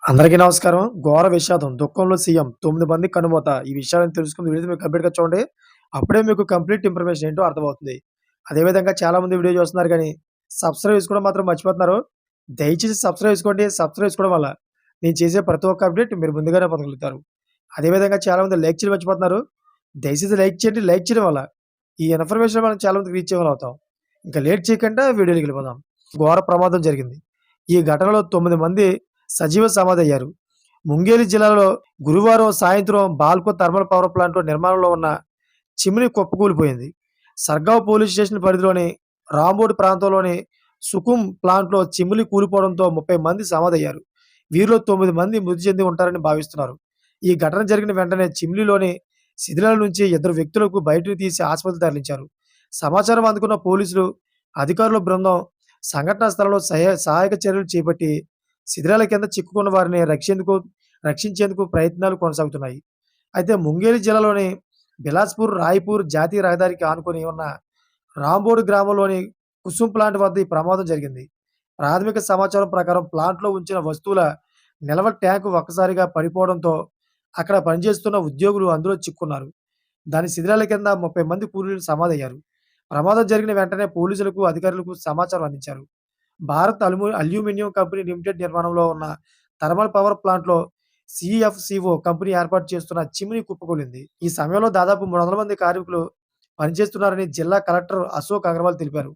అందరికీ నమస్కారం. ఘోర విషాదం. దుఃఖంలో సీఎం 9 మంది కన్నుమూత. ఈ విషయాలను తెలుసుకుని వీడియో మీరు కంప్లీట్‌గా చూడండి. అప్పుడే మీకు కంప్లీట్ ఇన్ఫర్మేషన్ ఏంటో అర్థమవుతుంది. అదేవిధంగా చాలామంది వీడియో చూస్తున్నారు గానీ, సబ్స్క్రైబ్ చేసుకోవడం మాత్రం మర్చిపోతున్నారు. దయచేసి సబ్స్క్రైబ్ చేసుకోండి. సబ్స్క్రైబ్ చేసుకోవడం వల్ల నేను చేసే ప్రతి ఒక్క అప్డేట్ మీరు ముందుగానే పొందగలుగుతారు. అదేవిధంగా చాలామంది లైక్ చేయడం మర్చిపోతున్నారు. దయచేసి లైక్ చేయండి. లైక్ చేయడం వల్ల ఈ ఇన్ఫర్మేషన్ మనం చాలా మందికి రీచ్ అవ్వగలుగుతాం. ఇంకా లేట్ చేయకుండా వీడియోలోకెళ్ళిపోదాం. ఘోర ప్రమాదం జరిగింది. ఈ ఘటనలో 9 మంది సజీవ సమాధయ్యారు. ముంగేలి జిల్లాలో గురువారం సాయంత్రం బాల్కో థర్మల్ పవర్ ప్లాంట్ నిర్మాణంలో ఉన్న చిమ్నీ కుప్పకూలిపోయింది. సర్గావ్ పోలీస్ స్టేషన్ పరిధిలోని రాంబోడ్ ప్రాంతంలోని సుకుమ్ ప్లాంట్‌లో చిమ్నీ కూలిపోవడంతో 30 మంది సమాధయ్యారు. వీరిలో 9 మంది మృతి చెంది ఉంటారని భావిస్తున్నారు. ఈ ఘటన జరిగిన వెంటనే చిమ్నీలోని శిథిలాల నుంచి ఇద్దరు వ్యక్తులకు బయటకు తీసి ఆసుపత్రికి తరలించారు. సమాచారం అందుకున్న పోలీసులు, అధికారుల బృందం సంఘటనా స్థలంలో సహాయక చర్యలు చేపట్టి శిథిలాల కింద చిక్కుకున్న వారిని రక్షించేందుకు ప్రయత్నాలు కొనసాగుతున్నాయి. అయితే ముంగేలి జిల్లాలోని బిలాస్పూర్, రాయ్‌పూర్ జాతీయ రహదారికి ఆనుకొని ఉన్న రాంబోడ్ గ్రామంలోని కుసుమ్ ప్లాంట్ వద్ద ఈ ప్రమాదం జరిగింది. ప్రాథమిక సమాచారం ప్రకారం ప్లాంట్‌లో ఉంచిన వస్తువుల నిల్వ ట్యాంకు ఒక్కసారిగా పడిపోవడంతో అక్కడ పనిచేస్తున్న ఉద్యోగులు అందులో చిక్కుకున్నారు. దాని శిథిలాల కింద 30 మంది కూలీలు సమాధయ్యారు. ప్రమాదం జరిగిన వెంటనే పోలీసులకు, అధికారులకు సమాచారం అందించారు. భారత్ అల్యూమినియం కంపెనీ లిమిటెడ్ నిర్మాణంలో ఉన్న థర్మల్ పవర్ ప్లాంట్‌లో సీఎఫ్‌సీఓ కంపెనీ ఏర్పాటు చేస్తున్న చిమ్నీ కుప్పకూలింది. ఈ సమయంలో దాదాపు 300 మంది కార్మికులు పనిచేస్తున్నారని జిల్లా కలెక్టర్ అశోక్ అగర్వాల్ తెలిపారు.